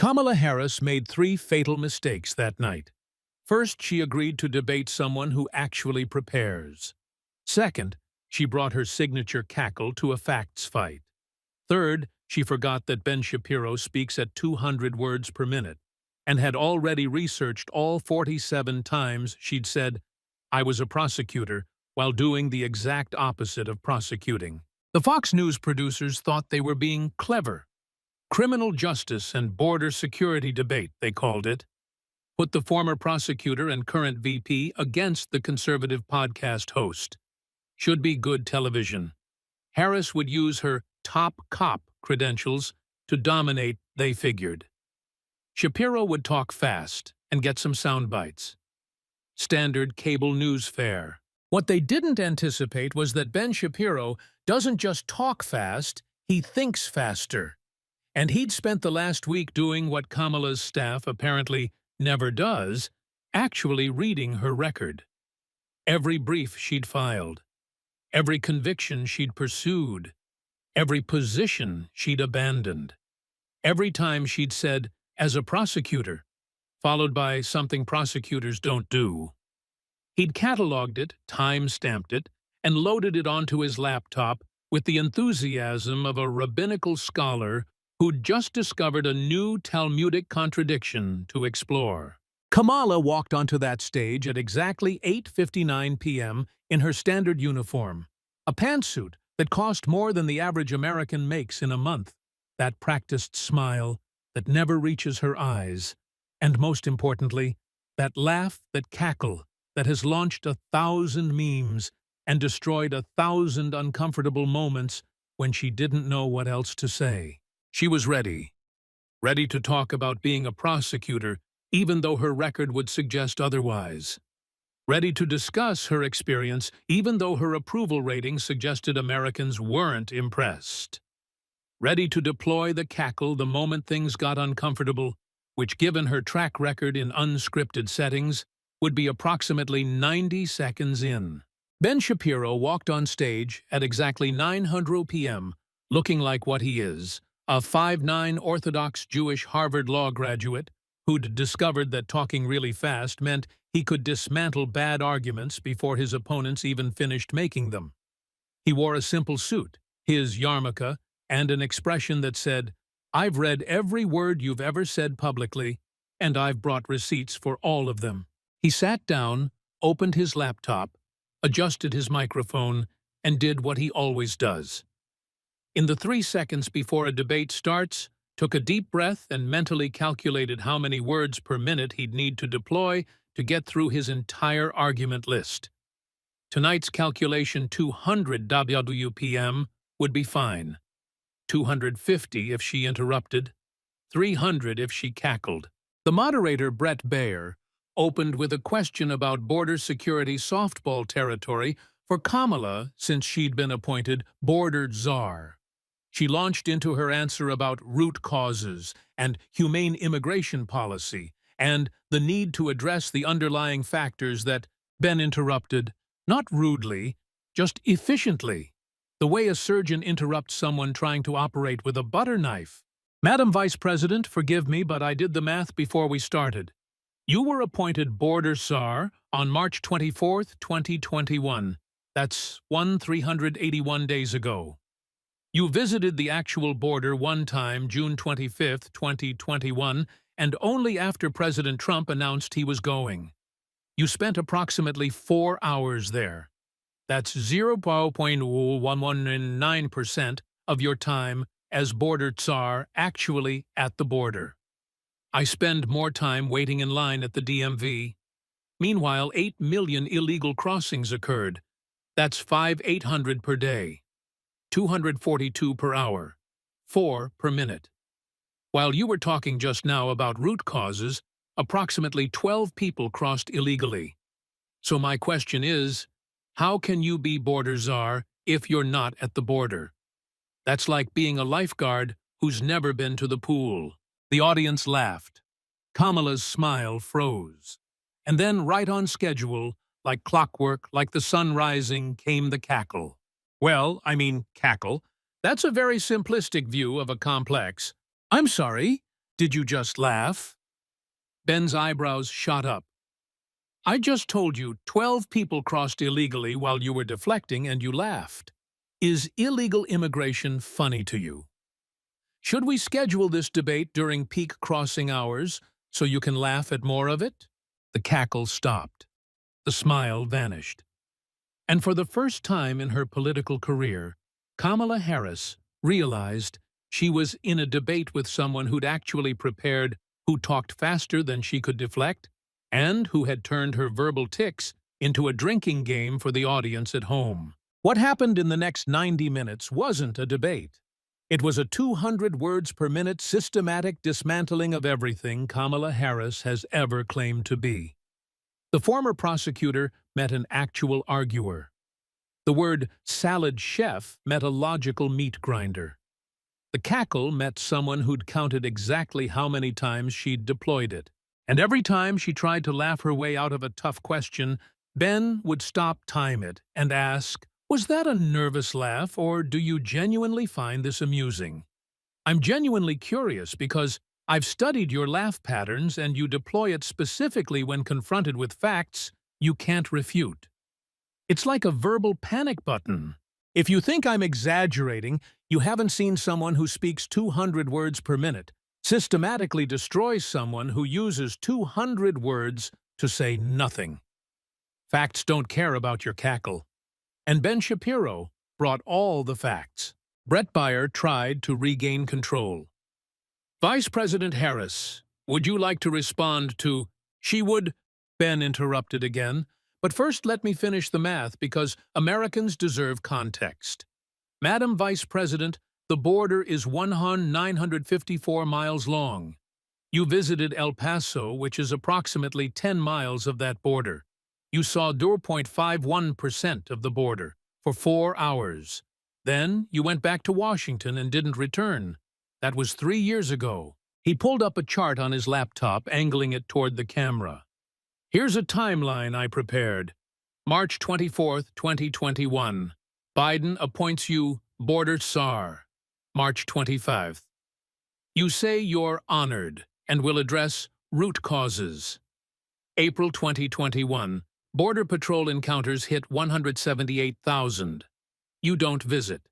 Kamala Harris made three fatal mistakes that night. First, she agreed to debate someone who actually prepares. Second, she brought her signature cackle to a facts fight. Third, she forgot that Ben Shapiro speaks at 200 words per minute and had already researched all 47 times she'd said, "I was a prosecutor," while doing the exact opposite of prosecuting. The Fox News producers thought they were being clever. Criminal justice and border security debate, they called it. Put the former prosecutor and current VP against the conservative podcast host. Should be good television. Harris would use her top cop credentials to dominate, they figured. Shapiro would talk fast and get some sound bites. Standard cable news fare. What they didn't anticipate was that Ben Shapiro doesn't just talk fast, he thinks faster. And he'd spent the last week doing what Kamala's staff apparently never does, actually reading her record. Every brief she'd filed, every conviction she'd pursued, every position she'd abandoned, every time she'd said, "as a prosecutor," followed by something prosecutors don't do. He'd cataloged it, time-stamped it, and loaded it onto his laptop with the enthusiasm of a rabbinical scholar who'd just discovered a new Talmudic contradiction to explore. Kamala walked onto that stage at exactly 8:59 p.m. in her standard uniform, a pantsuit that cost more than the average American makes in a month, that practiced smile that never reaches her eyes, and most importantly, that laugh, that cackle, that has launched 1,000 memes and destroyed 1,000 uncomfortable moments when she didn't know what else to say. She was ready to talk about being a prosecutor, even though her record would suggest otherwise. Ready to discuss her experience, even though her approval rating suggested Americans weren't impressed. Ready to deploy the cackle the moment things got uncomfortable, which, given her track record in unscripted settings, would be approximately 90 seconds in. Ben Shapiro walked on stage at exactly 9:00 p.m., looking like what he is, a 5'9" Orthodox Jewish Harvard Law graduate who'd discovered that talking really fast meant he could dismantle bad arguments before his opponents even finished making them. He wore a simple suit, his yarmulke, and an expression that said, "I've read every word you've ever said publicly, and I've brought receipts for all of them." He sat down, opened his laptop, adjusted his microphone, and did what he always does. In the 3 seconds before a debate starts, took a deep breath and mentally calculated how many words per minute he'd need to deploy to get through his entire argument list. Tonight's calculation 200 WPM would be fine. 250 if she interrupted, 300 if she cackled. The moderator, Brett Baer, opened with a question about border security softball territory for Kamala since she'd been appointed border czar. She launched into her answer about root causes and humane immigration policy and the need to address the underlying factors that Ben interrupted, not rudely, just efficiently, the way a surgeon interrupts someone trying to operate with a butter knife. "Madam Vice President, forgive me, but I did the math before we started. You were appointed border czar on March 24th, 2021. That's 381 days ago. You visited the actual border one time, June 25th, 2021, and only after President Trump announced he was going. You spent approximately 4 hours there. That's 0.119% of your time as border czar actually at the border. I spend more time waiting in line at the DMV. Meanwhile, 8 million illegal crossings occurred. That's 5,800 per day. 242 per hour, 4 per minute. While you were talking just now about root causes, approximately 12 people crossed illegally. So my question is, how can you be border czar if you're not at the border? That's like being a lifeguard who's never been to the pool." The audience laughed. Kamala's smile froze. And then, right on schedule, like clockwork, like the sun rising, came the cackle. Well, cackle. That's a very simplistic view of a complex. "I'm sorry, Did you just laugh? Ben's eyebrows shot up. I just told you 12 people crossed illegally while you were deflecting and you laughed. Is illegal immigration funny to you? Should we schedule this debate during peak crossing hours so you can laugh at more of it? The cackle stopped. The smile vanished. And for the first time in her political career, Kamala Harris realized she was in a debate with someone who'd actually prepared, who talked faster than she could deflect, and who had turned her verbal tics into a drinking game for the audience at home. What happened in the next 90 minutes wasn't a debate. It was a 200 words per minute systematic dismantling of everything Kamala Harris has ever claimed to be. The former prosecutor met an actual arguer. The word salad chef met a logical meat grinder. The cackle met someone who'd counted exactly how many times she'd deployed it. And every time she tried to laugh her way out of a tough question, Ben would stop time it and ask, "Was that a nervous laugh, or do you genuinely find this amusing?" I'm genuinely curious because I've studied your laugh patterns and you deploy it specifically when confronted with facts you can't refute. It's like a verbal panic button. If you think I'm exaggerating, you haven't seen someone who speaks 200 words per minute systematically destroys someone who uses 200 words to say nothing. Facts don't care about your cackle. And Ben Shapiro brought all the facts. Brett Baier tried to regain control. Vice President Harris, would you like to respond to... She would... Ben interrupted again. But first let me finish the math because Americans deserve context. Madam Vice President, the border is 954 miles long. You visited El Paso, which is approximately 10 miles of that border. You saw 0.51% of the border for 4 hours. Then you went back to Washington and didn't return. That was 3 years ago. He pulled up a chart on his laptop, angling it toward the camera. Here's a timeline I prepared. March 24th, 2021. Biden appoints you border czar. March 25th. You say you're honored and will address root causes. April 2021. Border Patrol encounters hit 178,000. You don't visit.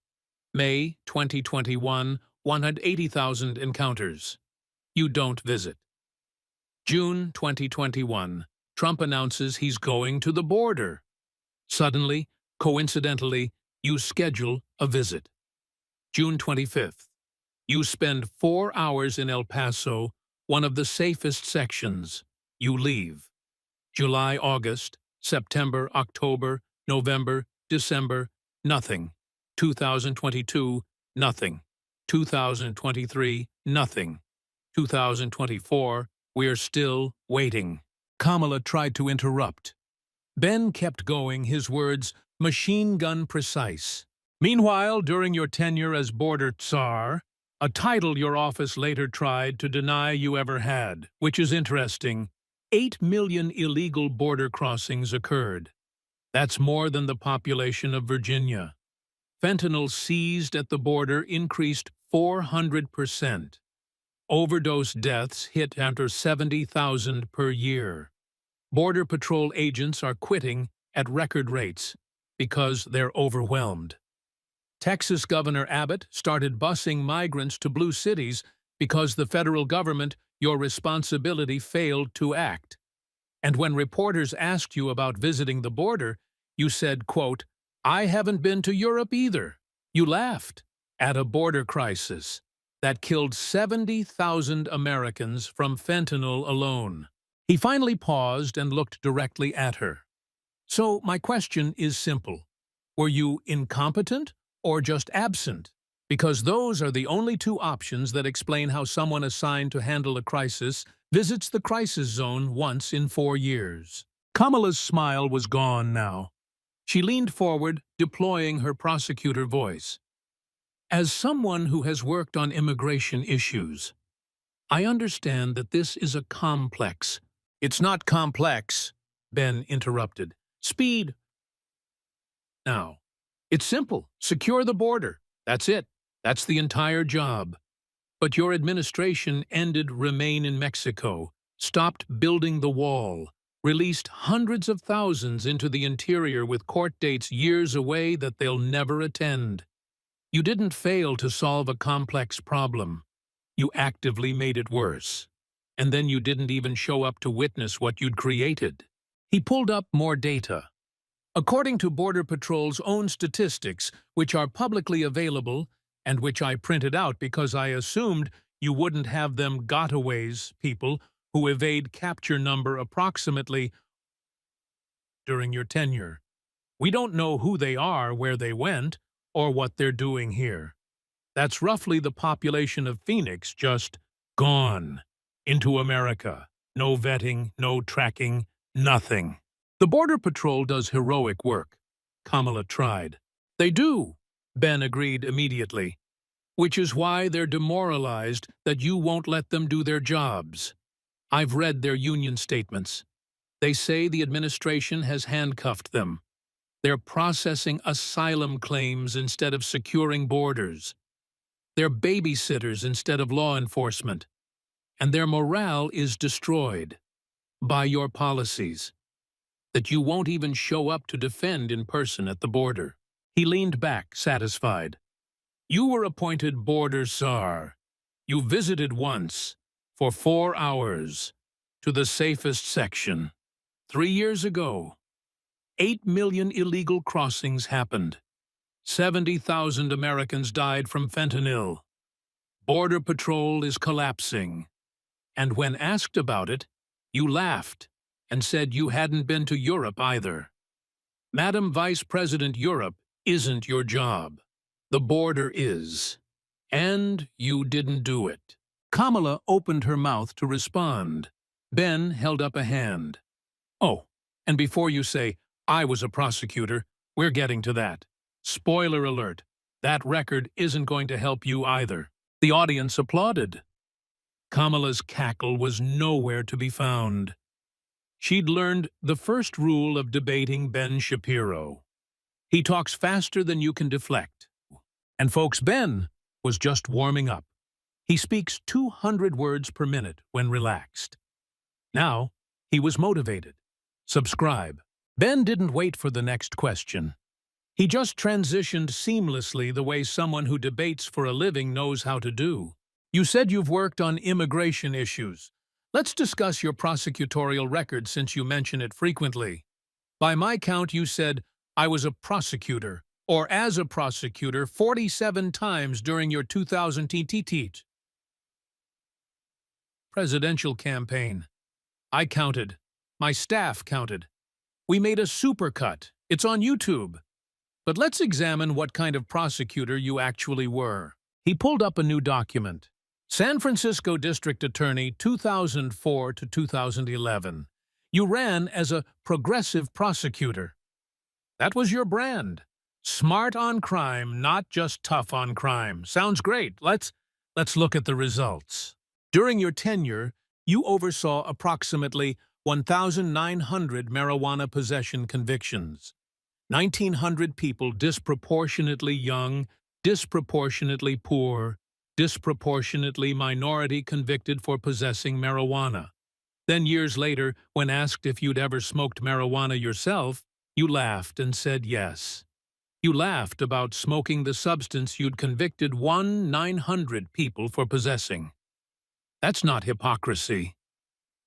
May 2021. 180,000 encounters. You don't visit. June 2021. Trump announces he's going to the border. Suddenly, coincidentally, you schedule a visit. June 25th. You spend 4 hours in El Paso, one of the safest sections. You leave. July, August, September, October, November, December, nothing. 2022, nothing. 2023, nothing. 2024, we're still waiting. Kamala tried to interrupt. Ben kept going, his words machine gun precise. Meanwhile, during your tenure as border czar, a title your office later tried to deny you ever had, which is interesting, 8 million illegal border crossings occurred. That's more than the population of Virginia. Fentanyl seized at the border increased 400%. Overdose deaths hit after 70,000 per year. Border Patrol agents are quitting at record rates because they're overwhelmed. Texas Governor Abbott started busing migrants to blue cities because the federal government, your responsibility, failed to act. And when reporters asked you about visiting the border, you said, quote, I haven't been to Europe either. You laughed at a border crisis that killed 70,000 Americans from fentanyl alone. He finally paused and looked directly at her. So my question is simple. Were you incompetent or just absent? Because those are the only two options that explain how someone assigned to handle a crisis visits the crisis zone once in 4 years. Kamala's smile was gone now. She leaned forward, deploying her prosecutor voice. As someone who has worked on immigration issues, I understand that this is a complex. It's not complex, Ben interrupted. Speed. Now, it's simple. Secure the border. That's it. That's the entire job. But your administration ended Remain in Mexico, stopped building the wall, released hundreds of thousands into the interior with court dates years away that they'll never attend. You didn't fail to solve a complex problem. You actively made it worse. And then you didn't even show up to witness what you'd created. He pulled up more data. According to Border Patrol's own statistics, which are publicly available, and which I printed out because I assumed you wouldn't have them gotaways, people who evade capture number approximately during your tenure. We don't know who they are, where they went, or what they're doing here. That's roughly the population of Phoenix, just gone into America. No vetting, no tracking, nothing. The Border Patrol does heroic work. Kamala tried. They do, Ben agreed immediately. Which is why they're demoralized that you won't let them do their jobs. I've read their union statements. They say the administration has handcuffed them. They're processing asylum claims instead of securing borders. They're babysitters instead of law enforcement. And their morale is destroyed by your policies. That you won't even show up to defend in person at the border. He leaned back, satisfied. You were appointed border czar. You visited once, for 4 hours, to the safest section. 3 years ago, 8 million illegal crossings happened. 70,000 Americans died from fentanyl. Border Patrol is collapsing. And when asked about it, you laughed and said you hadn't been to Europe either. Madam Vice President, Europe isn't your job. The border is. And you didn't do it. Kamala opened her mouth to respond. Ben held up a hand. Oh, and before you say, I was a prosecutor, we're getting to that. Spoiler alert, that record isn't going to help you either. The audience applauded. Kamala's cackle was nowhere to be found. She'd learned the first rule of debating Ben Shapiro. He talks faster than you can deflect. And folks, Ben was just warming up. He speaks 200 words per minute when relaxed. Now, he was motivated. Subscribe. Ben didn't wait for the next question. He just transitioned seamlessly the way someone who debates for a living knows how to do. You said you've worked on immigration issues. Let's discuss your prosecutorial record since you mention it frequently. By my count, you said, I was a prosecutor, or as a prosecutor 47 times during your 2000 TTT presidential campaign. I counted. My staff counted. We made a supercut. It's on YouTube. But let's examine what kind of prosecutor you actually were. He pulled up a new document. San Francisco District Attorney 2004 to 2011. You ran as a progressive prosecutor. That was your brand. Smart on crime, not just tough on crime. Sounds great. Let's look at the results. During your tenure, you oversaw approximately 1,900 marijuana possession convictions. 1,900 people disproportionately young, disproportionately poor, disproportionately minority convicted for possessing marijuana. Then years later, when asked if you'd ever smoked marijuana yourself, you laughed and said yes. You laughed about smoking the substance you'd convicted 1,900 people for possessing. That's not hypocrisy.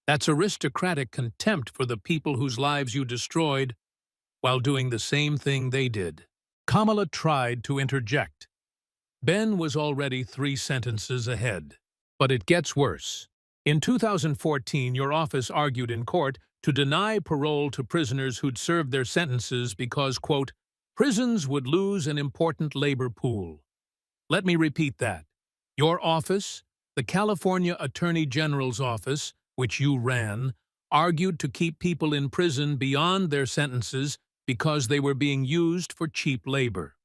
That's aristocratic contempt for the people whose lives you destroyed while doing the same thing they did. Kamala tried to interject. Ben was already 3 sentences ahead. But it gets worse. In 2014, your office argued in court to deny parole to prisoners who'd served their sentences because, quote, prisons would lose an important labor pool. Let me repeat that. Your office, the California Attorney General's office, which you ran, argued to keep people in prison beyond their sentences because they were being used for cheap labor.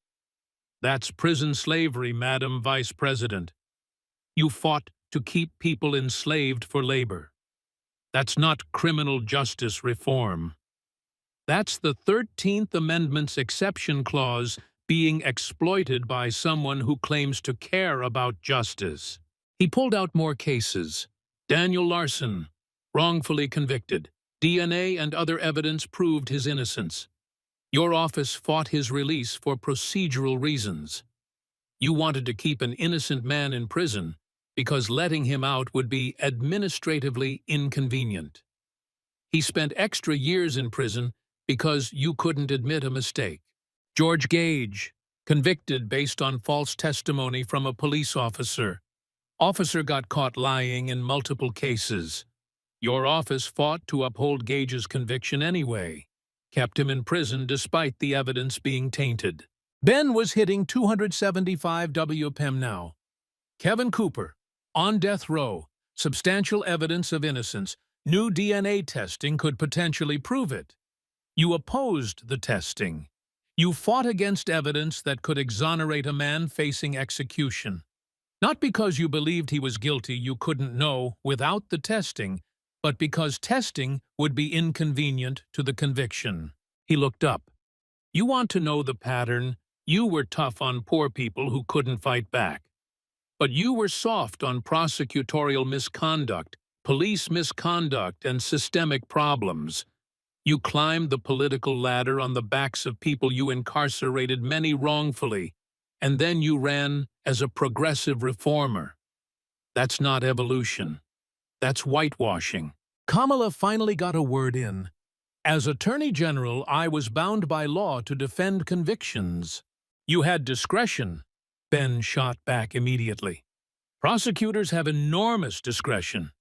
That's prison slavery, Madam Vice President. You fought to keep people enslaved for labor. That's not criminal justice reform. That's the 13th Amendment's exception clause being exploited by someone who claims to care about justice. He pulled out more cases. Daniel Larson, wrongfully convicted. DNA and other evidence proved his innocence. Your office fought his release for procedural reasons. You wanted to keep an innocent man in prison because letting him out would be administratively inconvenient. He spent extra years in prison because you couldn't admit a mistake. George Gage, convicted based on false testimony from a police officer. Officer got caught lying in multiple cases. Your office fought to uphold Gage's conviction anyway, kept him in prison despite the evidence being tainted. Ben was hitting 275 WPM now. Kevin Cooper, on death row, substantial evidence of innocence. New DNA testing could potentially prove it. You opposed the testing. You fought against evidence that could exonerate a man facing execution. Not because you believed he was guilty you couldn't know without the testing, but because testing would be inconvenient to the conviction. He looked up. You want to know the pattern? You were tough on poor people who couldn't fight back. But you were soft on prosecutorial misconduct, police misconduct, and systemic problems. You climbed the political ladder on the backs of people you incarcerated, many wrongfully, and then you ran as a progressive reformer. That's not evolution. That's whitewashing. Kamala finally got a word in. As Attorney General, I was bound by law to defend convictions. You had discretion. Ben shot back immediately. Prosecutors have enormous discretion.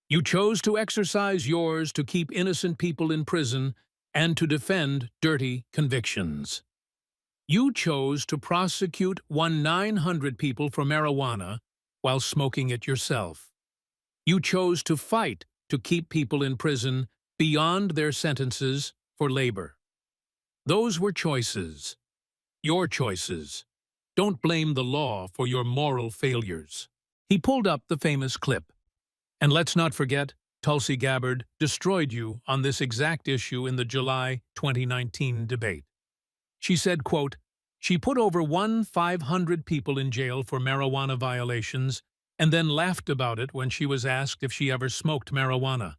You chose to exercise yours to keep innocent people in prison and to defend dirty convictions. You chose to prosecute 900 people for marijuana while smoking it yourself. You chose to fight to keep people in prison beyond their sentences for labor. Those were choices. Your choices. Don't blame the law for your moral failures. He pulled up the famous clip. And let's not forget, Tulsi Gabbard destroyed you on this exact issue in the July 2019 debate. She said, quote, she put over 500 people in jail for marijuana violations and then laughed about it when she was asked if she ever smoked marijuana.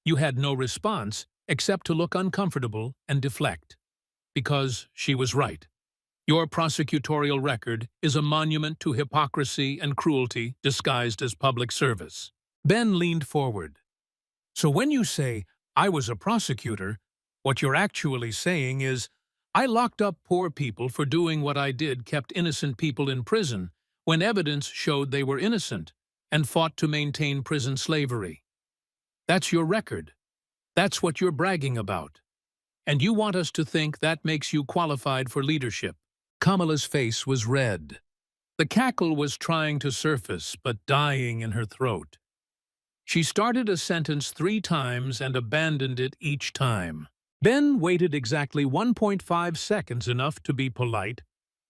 You had no response except to look uncomfortable and deflect. Because she was right. Your prosecutorial record is a monument to hypocrisy and cruelty disguised as public service. Ben leaned forward. So when you say, I was a prosecutor, what you're actually saying is, I locked up poor people for doing what I did, kept innocent people in prison, when evidence showed they were innocent, and fought to maintain prison slavery. That's your record. That's what you're bragging about. And you want us to think that makes you qualified for leadership. Kamala's face was red. The cackle was trying to surface, but dying in her throat. She started a sentence 3 times and abandoned it each time. Ben waited exactly 1.5 seconds, enough to be polite,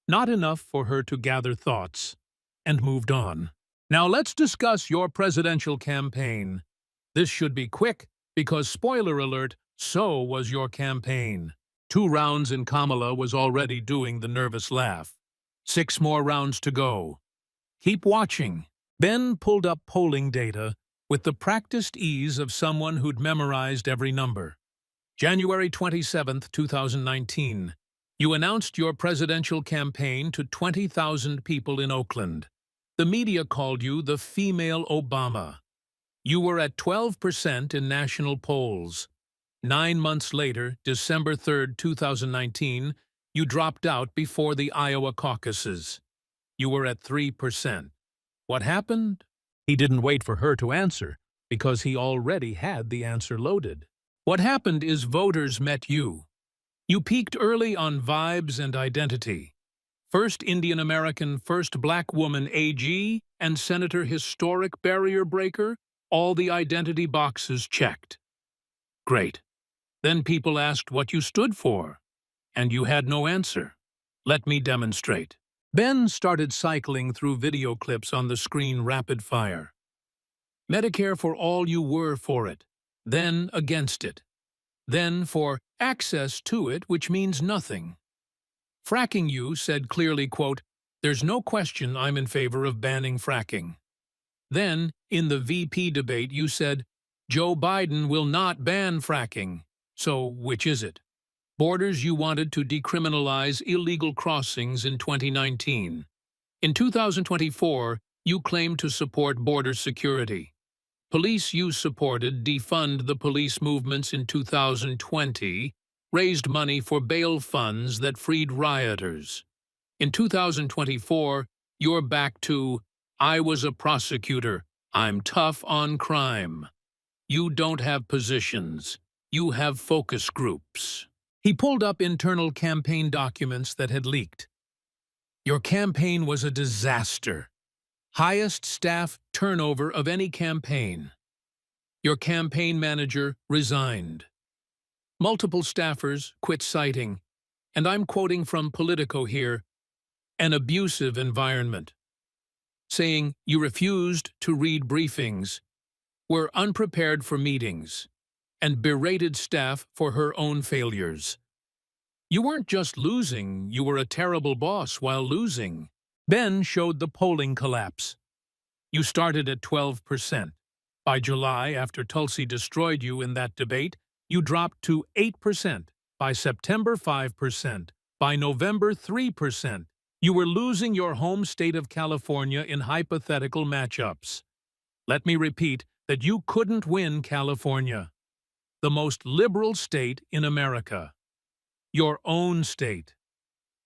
not enough for her to gather thoughts, and moved on. Now let's discuss your presidential campaign. This should be quick, because spoiler alert, so was your campaign. 2 rounds and Kamala was already doing the nervous laugh. 6 more rounds to go. Keep watching. Ben pulled up polling data with the practiced ease of someone who'd memorized every number. January 27, 2019. You announced your presidential campaign to 20,000 people in Oakland. The media called you the female Obama. You were at 12% in national polls. 9 months later, December 3, 2019, you dropped out before the Iowa caucuses. You were at 3%. What happened? He didn't wait for her to answer, because he already had the answer loaded. What happened is voters met you. You peaked early on vibes and identity. First Indian American, first black woman AG, and Senator historic barrier breaker, all the identity boxes checked. Great. Then people asked what you stood for, and you had no answer. Let me demonstrate. Ben started cycling through video clips on the screen rapid fire. Medicare for all, you were for it, then against it. Then for access to it, which means nothing. Fracking, you said clearly, quote, there's no question I'm in favor of banning fracking. Then, in the VP debate, you said, Joe Biden will not ban fracking. So, which is it? Borders, you wanted to decriminalize illegal crossings in 2019. In 2024, you claimed to support border security. Police you supported defund the police movements in 2020, raised money for bail funds that freed rioters. In 2024, you're back to, I was a prosecutor, I'm tough on crime. You don't have positions, you have focus groups. He pulled up internal campaign documents that had leaked. Your campaign was a disaster. Highest staff turnover of any campaign. Your campaign manager resigned. Multiple staffers quit citing, and I'm quoting from Politico here, an abusive environment, saying you refused to read briefings, were unprepared for meetings, and berated staff for her own failures. You weren't just losing, you were a terrible boss while losing. Ben showed the polling collapse. You started at 12%. By July, after Tulsi destroyed you in that debate, you dropped to 8%. By September, 5%. By November, 3%. You were losing your home state of California in hypothetical matchups. Let me repeat that you couldn't win California, the most liberal state in America. Your own state,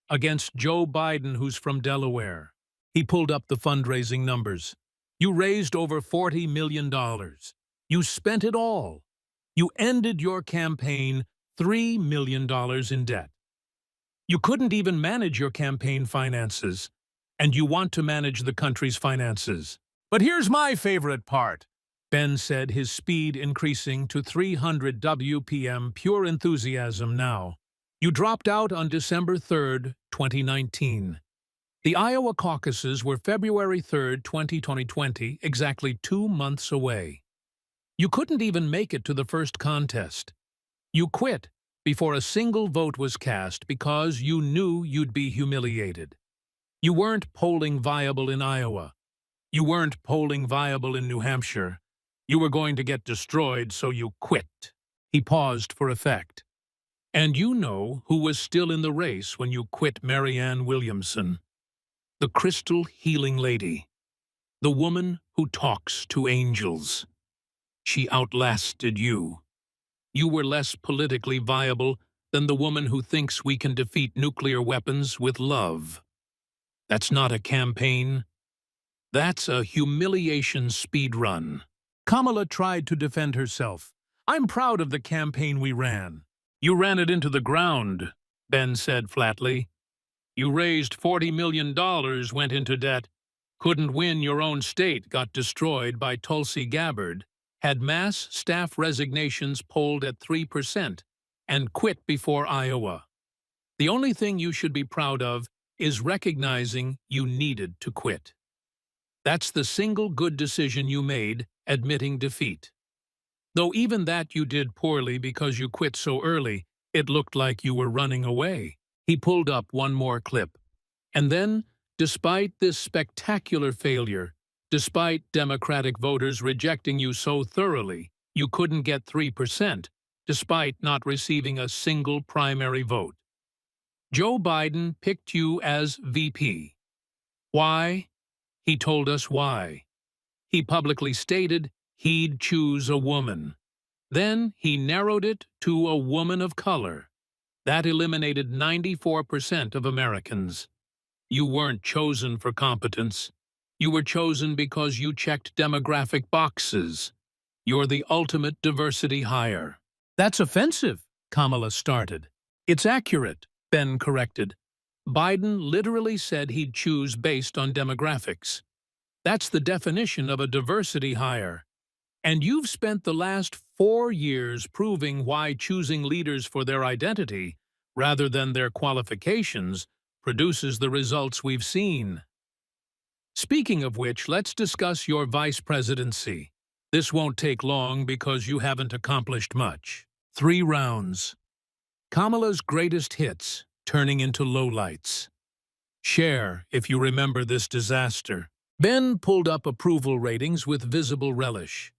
against Joe Biden, who's from Delaware. He pulled up the fundraising numbers. You raised over $40 million. You spent it all. You ended your campaign $3 million in debt. You couldn't even manage your campaign finances, and you want to manage the country's finances. But here's my favorite part. Ben said, his speed increasing to 300 WPM, pure enthusiasm now. You dropped out on December 3, 2019. The Iowa caucuses were February 3, 2020, exactly 2 months away. You couldn't even make it to the first contest. You quit before a single vote was cast because you knew you'd be humiliated. You weren't polling viable in Iowa. You weren't polling viable in New Hampshire. You were going to get destroyed, so you quit. He paused for effect. And you know who was still in the race when you quit, Marianne Williamson. The crystal healing lady. The woman who talks to angels. She outlasted you. You were less politically viable than the woman who thinks we can defeat nuclear weapons with love. That's not a campaign. That's a humiliation speed run. Kamala tried to defend herself. I'm proud of the campaign we ran. You ran it into the ground, Ben said flatly. You raised $40 million, went into debt, couldn't win your own state, got destroyed by Tulsi Gabbard, had mass staff resignations polled at 3%, and quit before Iowa. The only thing you should be proud of is recognizing you needed to quit. That's the single good decision you made, admitting defeat. Though even that you did poorly because you quit so early, it looked like you were running away. He pulled up one more clip. And then, despite this spectacular failure, despite Democratic voters rejecting you so thoroughly, you couldn't get 3%, despite not receiving a single primary vote. Joe Biden picked you as VP. Why? He told us why. He publicly stated he'd choose a woman. Then he narrowed it to a woman of color. That eliminated 94% of Americans. You weren't chosen for competence. You were chosen because you checked demographic boxes. You're the ultimate diversity hire. That's offensive, Kamala started. It's accurate, Ben corrected. Biden literally said he'd choose based on demographics. That's the definition of a diversity hire. And you've spent the last 4 years proving why choosing leaders for their identity, rather than their qualifications, produces the results we've seen. Speaking of which, let's discuss your vice presidency. This won't take long because you haven't accomplished much. 3 rounds. Kamala's greatest hits turning into lowlights. Share if you remember this disaster. Ben pulled up approval ratings with visible relish.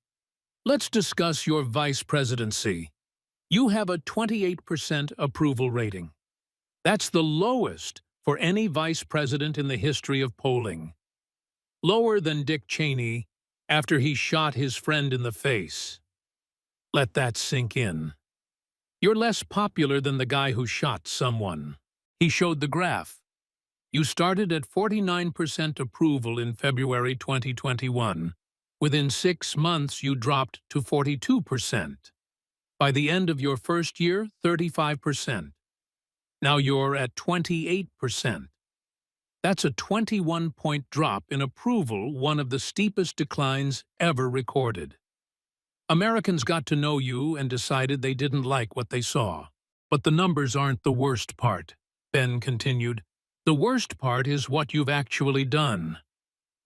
Let's discuss your vice presidency. You have a 28% approval rating. That's the lowest for any vice president in the history of polling. Lower than Dick Cheney after he shot his friend in the face. Let that sink in. You're less popular than the guy who shot someone. He showed the graph. You started at 49% approval in February 2021. Within 6 months, you dropped to 42%. By the end of your first year, 35%. Now you're at 28%. That's a 21-point drop in approval, one of the steepest declines ever recorded. Americans got to know you and decided they didn't like what they saw. But the numbers aren't the worst part, Ben continued. The worst part is what you've actually done.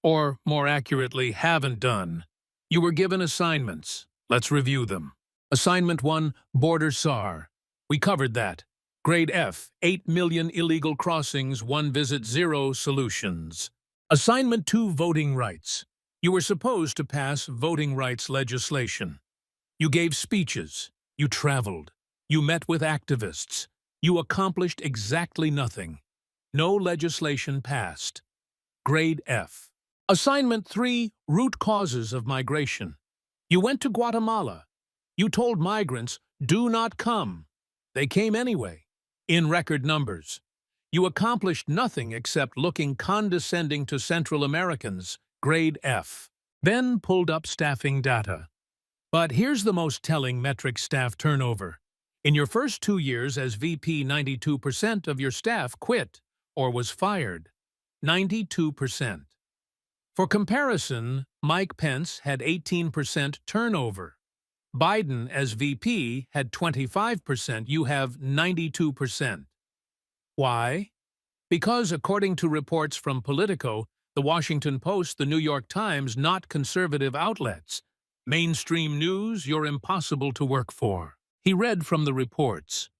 Or, more accurately, haven't done. You were given assignments. Let's review them. Assignment 1, Border SAR. We covered that. Grade F, 8 million illegal crossings, 1 visit, 0 solutions. Assignment 2, Voting Rights. You were supposed to pass voting rights legislation. You gave speeches. You traveled. You met with activists. You accomplished exactly nothing. No legislation passed. Grade F. Assignment 3, Root Causes of Migration. You went to Guatemala. You told migrants, do not come. They came anyway, in record numbers. You accomplished nothing except looking condescending to Central Americans. Grade F. Ben pulled up staffing data. But here's the most telling metric: staff turnover. In your first 2 years as VP, 92% of your staff quit or was fired. 92%. For comparison, Mike Pence had 18% turnover. Biden, as VP, had 25%. You have 92%. Why? Because, according to reports from Politico, The Washington Post, The New York Times, not conservative outlets, mainstream news, you're impossible to work for. He read from the reports.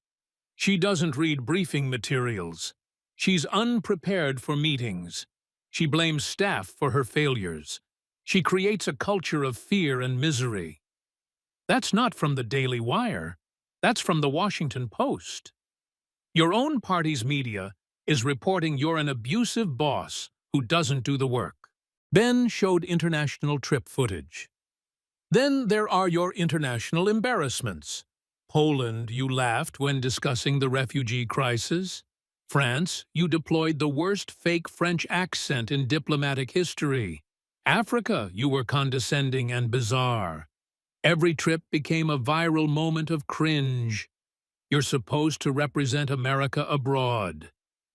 She doesn't read briefing materials. She's unprepared for meetings. She blames staff for her failures. She creates a culture of fear and misery. That's not from the Daily Wire. That's from the Washington Post. Your own party's media is reporting you're an abusive boss who doesn't do the work. Ben showed international trip footage. Then there are your international embarrassments. Poland, you laughed when discussing the refugee crisis. France, you deployed the worst fake French accent in diplomatic history. Africa, you were condescending and bizarre. Every trip became a viral moment of cringe. You're supposed to represent America abroad.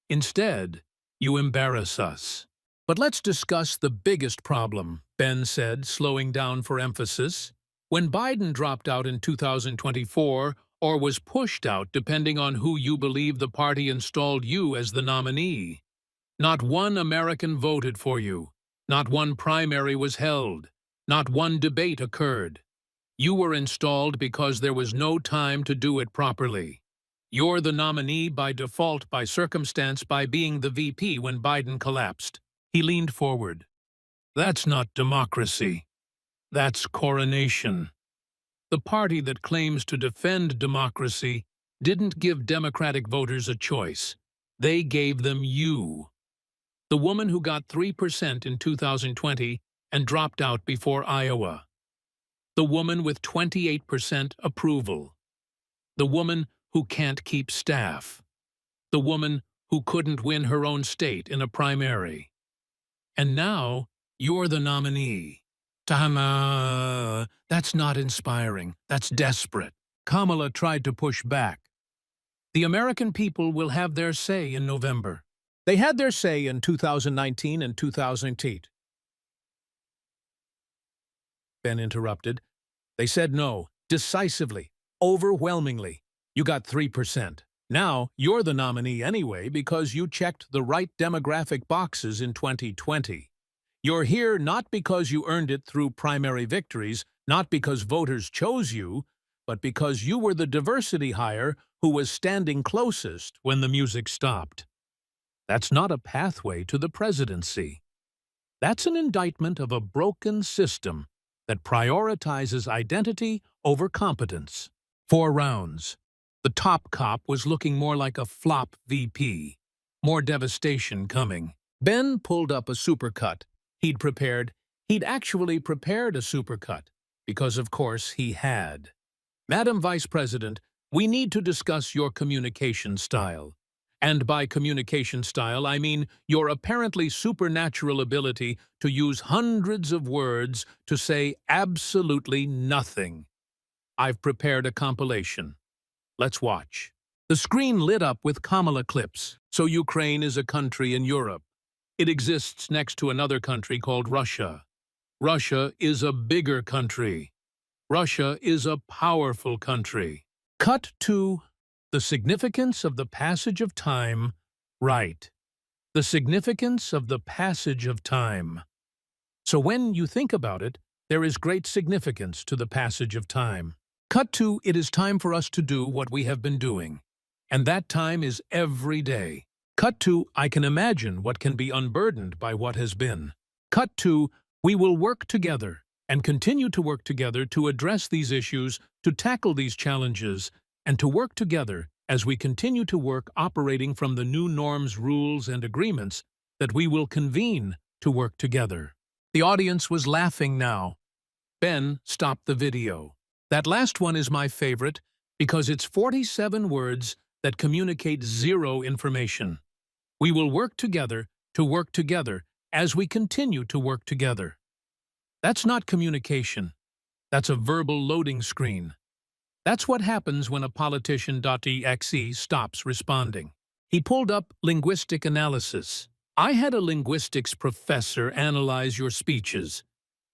Instead, you embarrass us. But let's discuss the biggest problem, Ben said, slowing down for emphasis. When Biden dropped out in 2024, or was pushed out depending on who you believe, the party installed you as the nominee. Not one American voted for you. Not one primary was held. Not one debate occurred. You were installed because there was no time to do it properly. You're the nominee by default, by circumstance, by being the VP when Biden collapsed. He leaned forward. That's not democracy. That's coronation. The party that claims to defend democracy didn't give Democratic voters a choice. They gave them you. The woman who got 3% in 2020 and dropped out before Iowa. The woman with 28% approval. The woman who can't keep staff. The woman who couldn't win her own state in a primary. And now, you're the nominee. Tama, that's not inspiring. That's desperate. Kamala tried to push back. The American people will have their say in November. They had their say in 2019 and 2008. Ben interrupted. They said no, decisively, overwhelmingly. You got 3%. Now, you're the nominee anyway because you checked the right demographic boxes in 2020. You're here not because you earned it through primary victories, not because voters chose you, but because you were the diversity hire who was standing closest when the music stopped. That's not a pathway to the presidency. That's an indictment of a broken system that prioritizes identity over competence. 4 rounds. The top cop was looking more like a flop VP. More devastation coming. Ben pulled up a supercut. He'd actually prepared a supercut, because of course he had. Madam Vice President, we need to discuss your communication style. And by communication style, I mean your apparently supernatural ability to use hundreds of words to say absolutely nothing. I've prepared a compilation. Let's watch. The screen lit up with Kamala clips. So Ukraine is a country in Europe. It exists next to another country called Russia. Russia is a bigger country. Russia is a powerful country. Cut to the significance of the passage of time. Right. The significance of the passage of time. So when you think about it, there is great significance to the passage of time. Cut to, it is time for us to do what we have been doing. And that time is every day. Cut to, I can imagine what can be unburdened by what has been. Cut to, we will work together and continue to work together to address these issues, to tackle these challenges, and to work together as we continue to work operating from the new norms, rules, and agreements that we will convene to work together. The audience was laughing now. Ben stopped the video. That last one is my favorite because it's 47 words that communicate zero information. We will work together to work together as we continue to work together. That's not communication. That's a verbal loading screen. That's what happens when a politician.exe stops responding. He pulled up linguistic analysis. I had a linguistics professor analyze your speeches.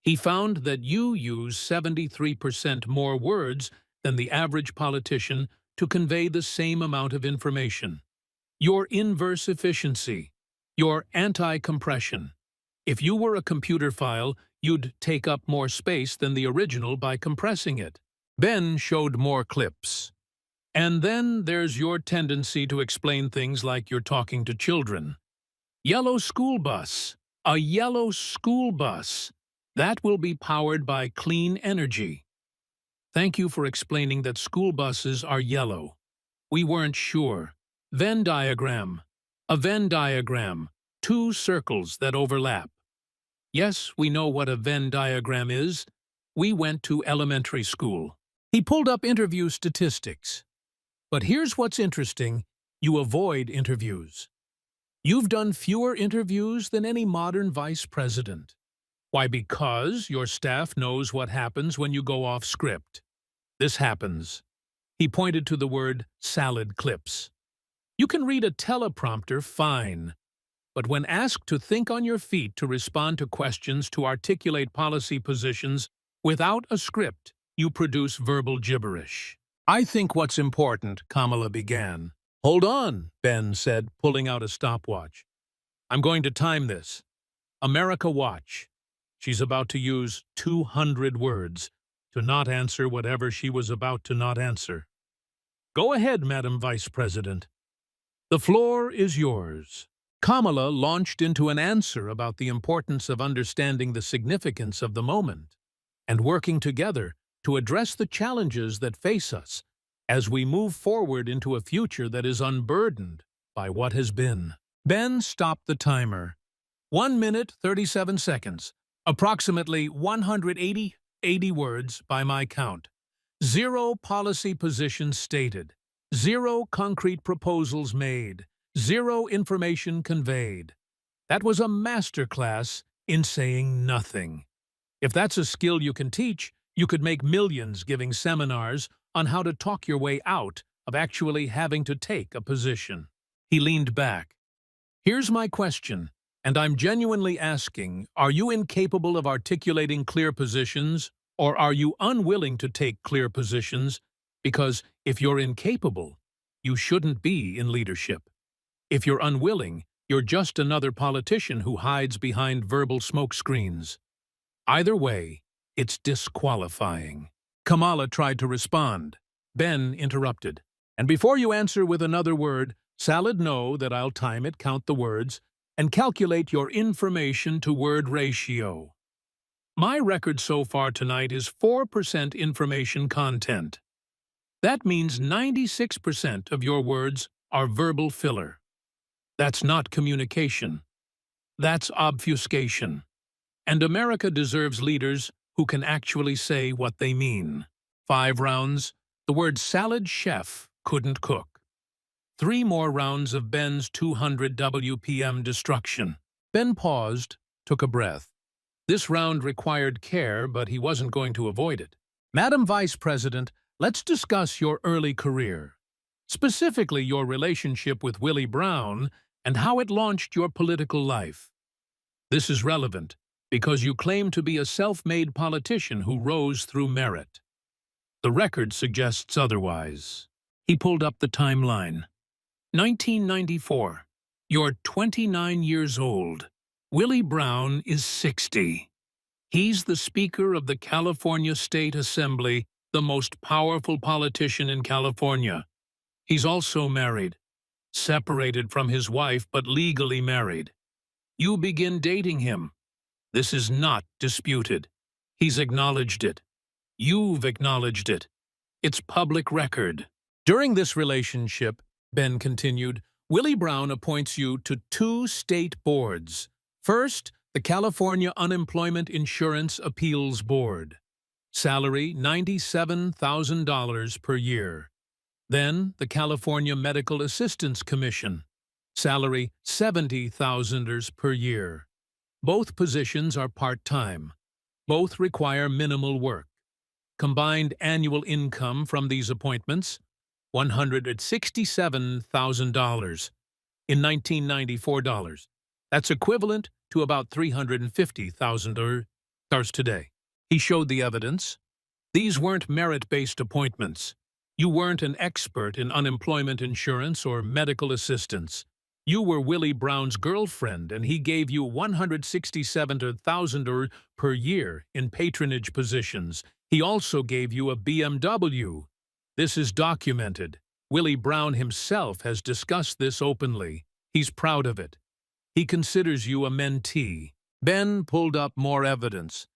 He found that you use 73% more words than the average politician to convey the same amount of information. Your inverse efficiency, your anti-compression. If you were a computer file, you'd take up more space than the original by compressing it. Ben showed more clips. And then there's your tendency to explain things like you're talking to children. Yellow school bus. A yellow school bus. That will be powered by clean energy. Thank you for explaining that school buses are yellow. We weren't sure. Venn diagram. A Venn diagram. 2 circles that overlap. Yes, we know what a Venn diagram is. We went to elementary school. He pulled up interview statistics. But here's what's interesting. You avoid interviews. You've done fewer interviews than any modern vice president. Why? Because your staff knows what happens when you go off script. This happens. He pointed to the word salad clips. You can read a teleprompter fine, but when asked to think on your feet to respond to questions, to articulate policy positions without a script, you produce verbal gibberish. I think what's important, Kamala began. Hold on, Ben said, pulling out a stopwatch. I'm going to time this. America watch. She's about to use 200 words to not answer whatever she was about to not answer. Go ahead, Madam Vice President. The floor is yours. Kamala launched into an answer about the importance of understanding the significance of the moment and working together to address the challenges that face us as we move forward into a future that is unburdened by what has been. Ben stopped the timer. 1 minute, 37 seconds. Approximately 180 words by my count. 0 policy positions stated. 0 concrete proposals made. 0 information conveyed. That was a masterclass in saying nothing. If that's a skill you can teach, you could make millions giving seminars on how to talk your way out of actually having to take a position. He leaned back. Here's my question, and I'm genuinely asking, are you incapable of articulating clear positions, or are you unwilling to take clear positions? Because if you're incapable, you shouldn't be in leadership. If you're unwilling, you're just another politician who hides behind verbal smokescreens. Either way, it's disqualifying. Kamala tried to respond. Ben interrupted. And before you answer with another word, salad, know that I'll time it, count the words, and calculate your information-to-word ratio. My record so far tonight is 4% information content. That means 96% of your words are verbal filler. That's not communication. That's obfuscation. And America deserves leaders who can actually say what they mean. 5 rounds, the word salad chef couldn't cook. 3 more rounds of Ben's 200 WPM destruction. Ben paused, took a breath. This round required care, but he wasn't going to avoid it. Madam Vice President, let's discuss your early career. Specifically your relationship with Willie Brown and how it launched your political life. This is relevant because you claim to be a self-made politician who rose through merit. The record suggests otherwise. He pulled up the timeline. 1994. You're 29 years old. Willie Brown is 60. He's the Speaker of the California State Assembly, the most powerful politician in California. He's also married. Separated from his wife, but legally married. You begin dating him. This is not disputed. He's acknowledged it. You've acknowledged it. It's public record. During this relationship, Ben continued, Willie Brown appoints you to 2 state boards. First, the California Unemployment Insurance Appeals Board. Salary $97,000 per year. Then, the California Medical Assistance Commission. Salary $70,000 per year. Both positions are part-time. Both require minimal work. Combined annual income from these appointments, $167,000 in 1994 dollars. That's equivalent to about $350,000 today. He showed the evidence. These weren't merit-based appointments. You weren't an expert in unemployment insurance or medical assistance. You were Willie Brown's girlfriend, and he gave you $167,000 per year in patronage positions. He also gave you a BMW. This is documented. Willie Brown himself has discussed this openly. He's proud of it. He considers you a mentee. Ben pulled up more evidence.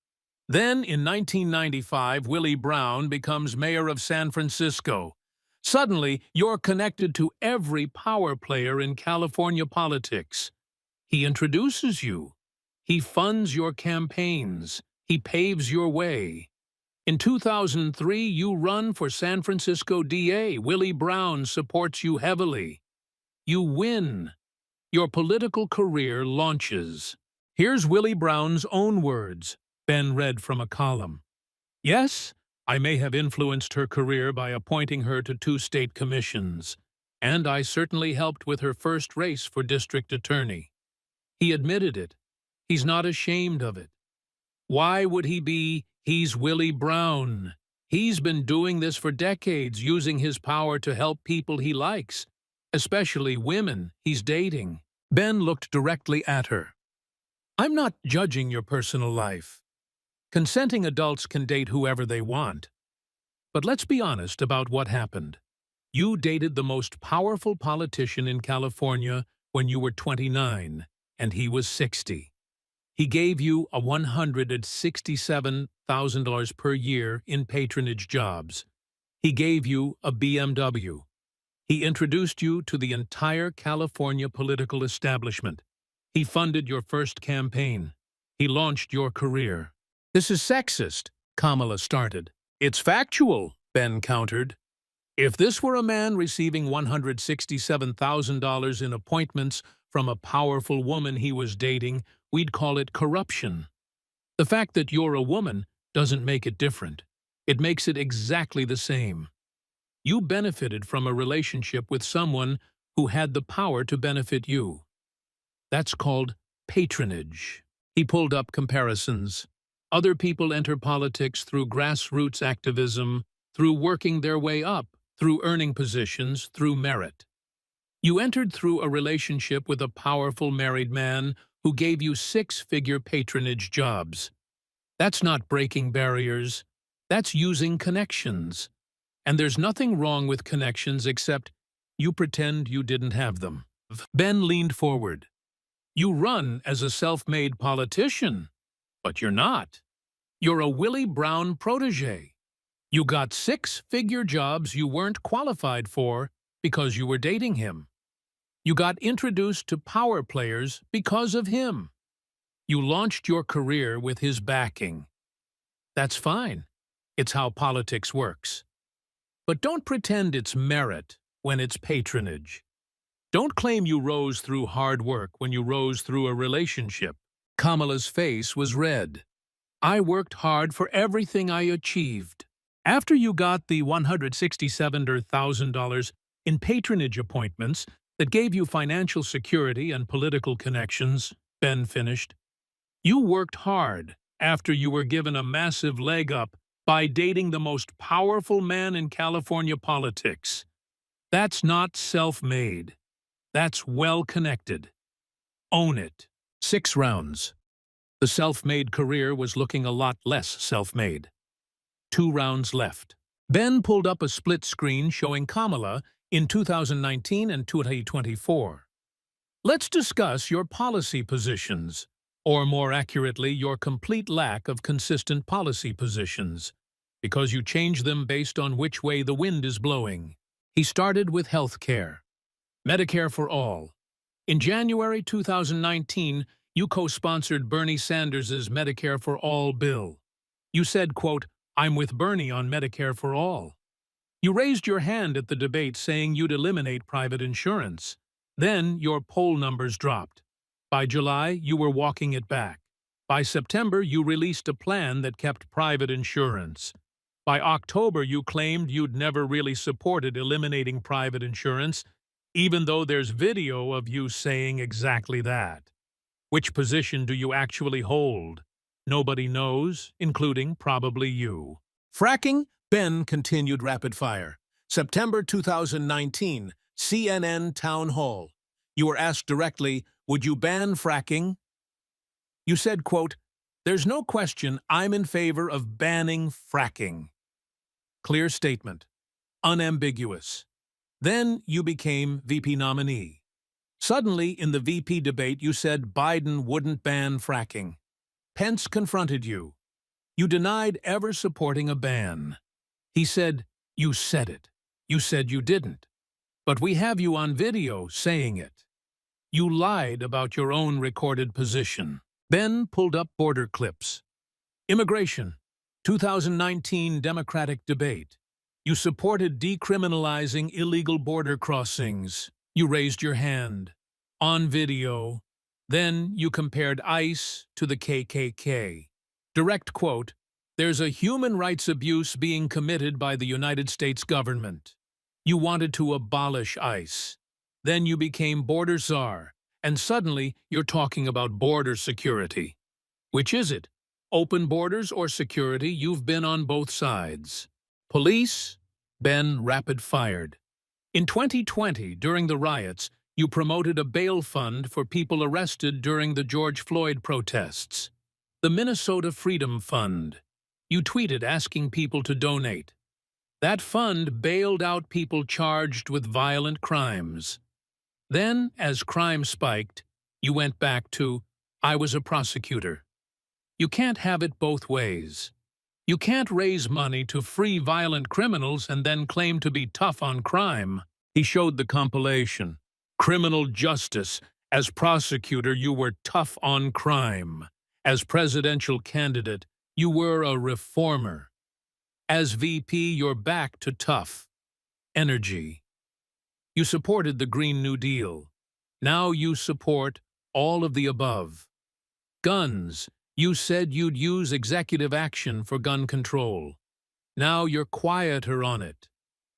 Then, in 1995, Willie Brown becomes mayor of San Francisco. Suddenly, you're connected to every power player in California politics. He introduces you. He funds your campaigns. He paves your way. In 2003, you run for San Francisco DA. Willie Brown supports you heavily. You win. Your political career launches. Here's Willie Brown's own words. Ben read from a column. Yes, I may have influenced her career by appointing her to 2 state commissions, and I certainly helped with her first race for district attorney. He admitted it. He's not ashamed of it. Why would he be? He's Willie Brown. He's been doing this for decades, using his power to help people he likes, especially women he's dating. Ben looked directly at her. I'm not judging your personal life. Consenting adults can date whoever they want. But let's be honest about what happened. You dated the most powerful politician in California when you were 29, and he was 60. He gave you a $167,000 per year in patronage jobs. He gave you a BMW. He introduced you to the entire California political establishment. He funded your first campaign. He launched your career. This is sexist, Kamala started. It's factual, Ben countered. If this were a man receiving $167,000 in appointments from a powerful woman he was dating, we'd call it corruption. The fact that you're a woman doesn't make it different. It makes it exactly the same. You benefited from a relationship with someone who had the power to benefit you. That's called patronage. He pulled up comparisons. Other people enter politics through grassroots activism, through working their way up, through earning positions, through merit. You entered through a relationship with a powerful married man who gave you 6-figure patronage jobs. That's not breaking barriers. That's using connections. And there's nothing wrong with connections except you pretend you didn't have them. Ben leaned forward. You run as a self-made politician, but you're not. You're a Willie Brown protege. You got six-figure jobs you weren't qualified for because you were dating him. You got introduced to power players because of him. You launched your career with his backing. That's fine. It's how politics works. But don't pretend it's merit when it's patronage. Don't claim you rose through hard work when you rose through a relationship. Kamala's face was red. I worked hard for everything I achieved. After you got the $167,000 in patronage appointments that gave you financial security and political connections, Ben finished, you worked hard after you were given a massive leg up by dating the most powerful man in California politics. That's not self-made. That's well-connected. Own it. 6 rounds. The self-made career was looking a lot less self-made. 2 rounds left. Ben pulled up a split screen showing Kamala in 2019 and 2024. Let's discuss your policy positions, or more accurately, your complete lack of consistent policy positions, because you change them based on which way the wind is blowing. He started with health care. Medicare for all. In January 2019, you co-sponsored Bernie Sanders' Medicare for All bill. You said, quote, "I'm with Bernie on Medicare for all." You raised your hand at the debate saying you'd eliminate private insurance. Then your poll numbers dropped. By July, you were walking it back. By September, you released a plan that kept private insurance. By October, you claimed you'd never really supported eliminating private insurance, even though there's video of you saying exactly that. Which position do you actually hold? Nobody knows, including probably you. Fracking? Ben continued rapid fire. September 2019, CNN Town Hall. You were asked directly, would you ban fracking? You said, quote, "There's no question I'm in favor of banning fracking." Clear statement. Unambiguous. Then you became VP nominee. Suddenly, in the VP debate, you said Biden wouldn't ban fracking. Pence confronted you. You denied ever supporting a ban. He said, "You said it. You said you didn't. But we have you on video saying it." You lied about your own recorded position. Ben pulled up border clips. Immigration. 2019 Democratic debate. You supported decriminalizing illegal border crossings. You raised your hand. On video. Then you compared ICE to the KKK. Direct quote, "There's a human rights abuse being committed by the United States government." You wanted to abolish ICE. Then you became border czar, and suddenly you're talking about border security. Which is it? Open borders or security? You've been on both sides. Police? Ben rapid-fired. In 2020, during the riots, you promoted a bail fund for people arrested during the George Floyd protests. The Minnesota Freedom Fund. You tweeted asking people to donate. That fund bailed out people charged with violent crimes. Then, as crime spiked, you went back to, "I was a prosecutor." You can't have it both ways. You can't raise money to free violent criminals and then claim to be tough on crime. He showed the compilation. Criminal justice. As prosecutor, you were tough on crime. As presidential candidate, you were a reformer. As VP, you're back to tough. Energy. You supported the Green New Deal. Now you support all of the above. Guns. You said you'd use executive action for gun control. Now you're quieter on it.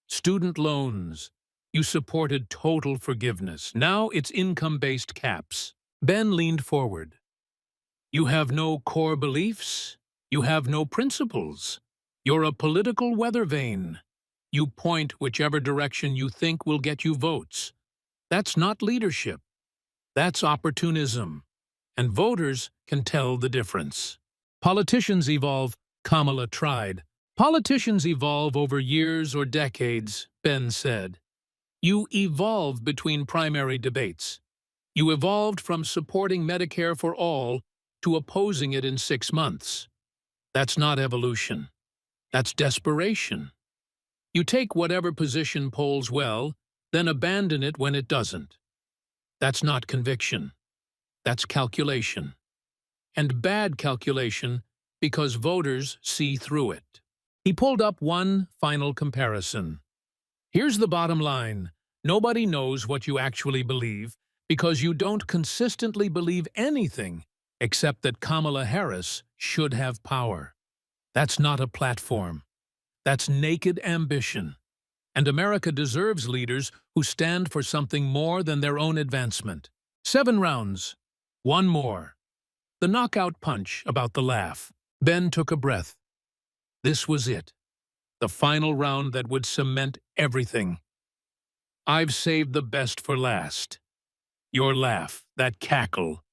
Student loans. You supported total forgiveness. Now it's income-based caps. Ben leaned forward. You have no core beliefs. You have no principles. You're a political weather vane. You point whichever direction you think will get you votes. That's not leadership. That's opportunism. And voters can tell the difference. Politicians evolve, Kamala tried. Politicians evolve over years or decades, Ben said. You evolve between primary debates. You evolved from supporting Medicare for all to opposing it in 6 months. That's not evolution. That's desperation. You take whatever position polls well, then abandon it when it doesn't. That's not conviction. That's calculation. And bad calculation because voters see through it. He pulled up one final comparison. Here's the bottom line. Nobody knows what you actually believe because you don't consistently believe anything except that Kamala Harris should have power. That's not a platform. That's naked ambition. And America deserves leaders who stand for something more than their own advancement. 7 rounds. One more. The knockout punch about the laugh. Ben took a breath. This was it. The final round that would cement everything. I've saved the best for last. Your laugh, that cackle,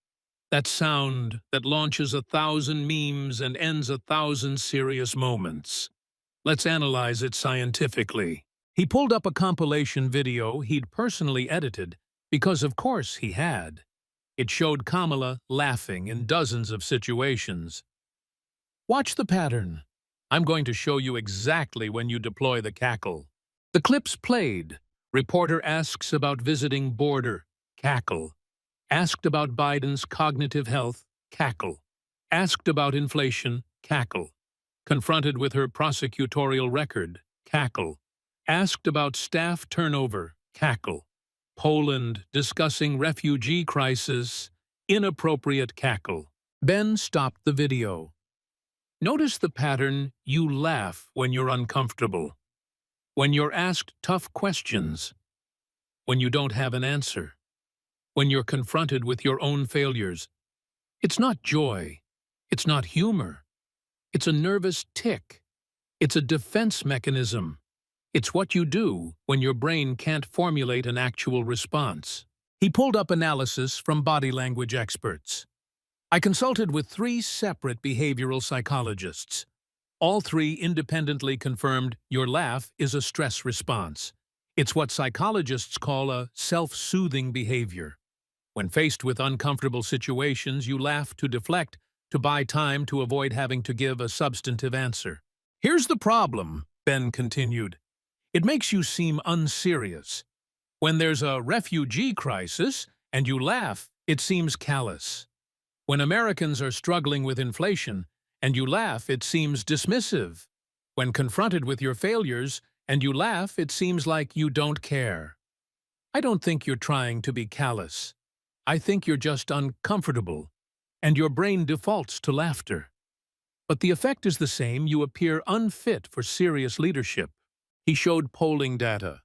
that sound that launches 1,000 memes and ends 1,000 serious moments. Let's analyze it scientifically. He pulled up a compilation video he'd personally edited, because of course he had. It showed Kamala laughing in dozens of situations. Watch the pattern. I'm going to show you exactly when you deploy the cackle. The clips played. Reporter asks about visiting border. Cackle. Asked about Biden's cognitive health. Cackle. Asked about inflation. Cackle. Confronted with her prosecutorial record. Cackle. Asked about staff turnover. Cackle. Poland discussing refugee crisis. Inappropriate cackle. Ben stopped the video. Notice the pattern. You laugh when you're uncomfortable. When you're asked tough questions. When you don't have an answer. When you're confronted with your own failures. It's not joy. It's not humor. It's a nervous tick. It's a defense mechanism. It's what you do when your brain can't formulate an actual response. He pulled up analysis from body language experts. I consulted with 3 separate behavioral psychologists. All 3 independently confirmed your laugh is a stress response. It's what psychologists call a self-soothing behavior. When faced with uncomfortable situations, you laugh to deflect, to buy time, to avoid having to give a substantive answer. Here's the problem, Ben continued. It makes you seem unserious. When there's a refugee crisis and you laugh, it seems callous. When Americans are struggling with inflation and you laugh, it seems dismissive. When confronted with your failures and you laugh, it seems like you don't care. I don't think you're trying to be callous. I think you're just uncomfortable, and your brain defaults to laughter. But the effect is the same. You appear unfit for serious leadership. He showed polling data.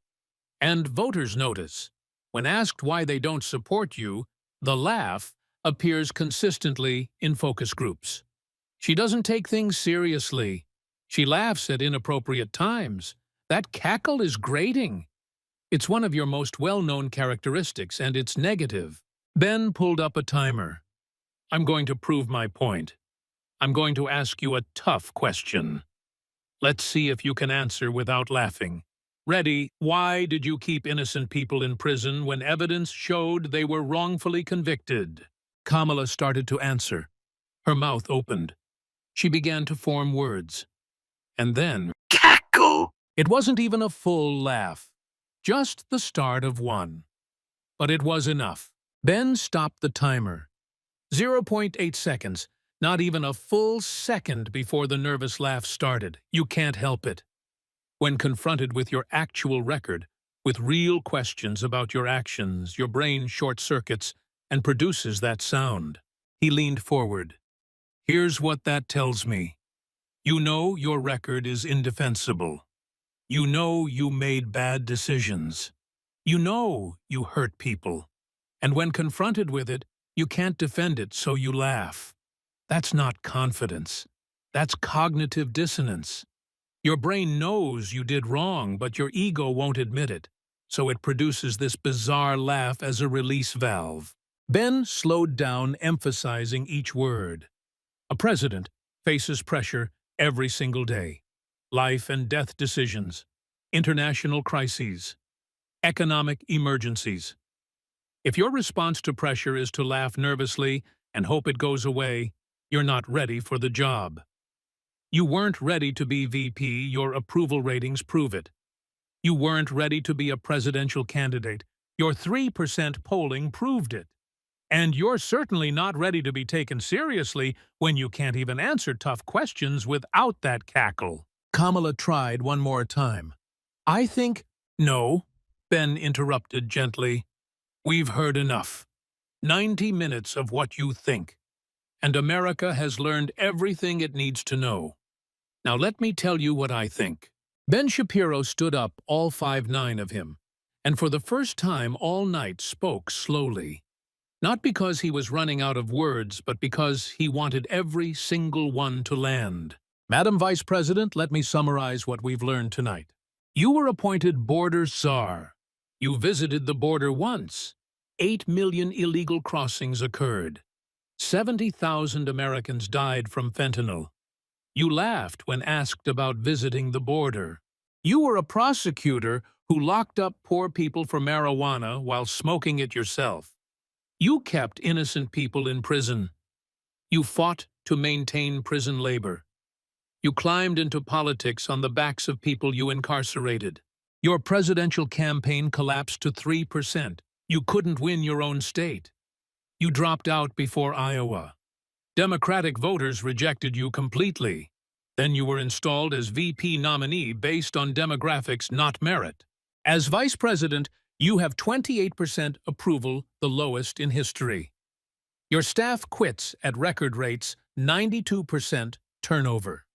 And voters notice. When asked why they don't support you, the laugh appears consistently in focus groups. She doesn't take things seriously. She laughs at inappropriate times. That cackle is grating. It's one of your most well-known characteristics, and it's negative. Ben pulled up a timer. I'm going to prove my point. I'm going to ask you a tough question. Let's see if you can answer without laughing. Ready? Why did you keep innocent people in prison when evidence showed they were wrongfully convicted? Kamala started to answer. Her mouth opened. She began to form words. And then, cackle! It wasn't even a full laugh. Just the start of one. But it was enough. Ben stopped the timer. 0.8 seconds. Not even a full second before the nervous laugh started. You can't help it. When confronted with your actual record, with real questions about your actions, your brain short-circuits and produces that sound. He leaned forward. Here's what that tells me. You know your record is indefensible. You know you made bad decisions. You know you hurt people. And when confronted with it, you can't defend it, so you laugh. That's not confidence. That's cognitive dissonance. Your brain knows you did wrong, but your ego won't admit it, so it produces this bizarre laugh as a release valve. Ben slowed down, emphasizing each word. A president faces pressure every single day. Life and death decisions, international crises, economic emergencies. If your response to pressure is to laugh nervously and hope it goes away, you're not ready for the job. You weren't ready to be VP, your approval ratings prove it. You weren't ready to be a presidential candidate, your 3% polling proved it. And you're certainly not ready to be taken seriously when you can't even answer tough questions without that cackle. Kamala tried one more time. I think— No, Ben interrupted gently. We've heard enough. 90 minutes of what you think. And America has learned everything it needs to know. Now let me tell you what I think. Ben Shapiro stood up, all 5'9" of him, and for the first time all night spoke slowly. Not because he was running out of words, but because he wanted every single one to land. Madam Vice President, let me summarize what we've learned tonight. You were appointed border czar. You visited the border once. 8 million illegal crossings occurred. 70,000 Americans died from fentanyl. You laughed when asked about visiting the border. You were a prosecutor who locked up poor people for marijuana while smoking it yourself. You kept innocent people in prison. You fought to maintain prison labor. You climbed into politics on the backs of people you incarcerated. Your presidential campaign collapsed to 3%. You couldn't win your own state. You dropped out before Iowa. Democratic voters rejected you completely. Then you were installed as VP nominee based on demographics, not merit. As vice president, you have 28% approval, the lowest in history. Your staff quits at record rates, 92% turnover.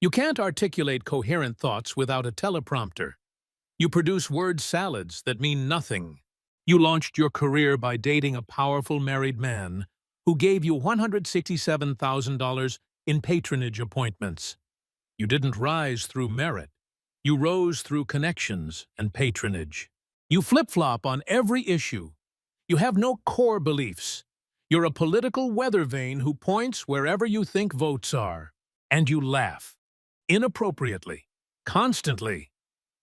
You can't articulate coherent thoughts without a teleprompter. You produce word salads that mean nothing. You launched your career by dating a powerful married man who gave you $167,000 in patronage appointments. You didn't rise through merit. You rose through connections and patronage. You flip-flop on every issue. You have no core beliefs. You're a political weather vane who points wherever you think votes are. And you laugh. Inappropriately. Constantly.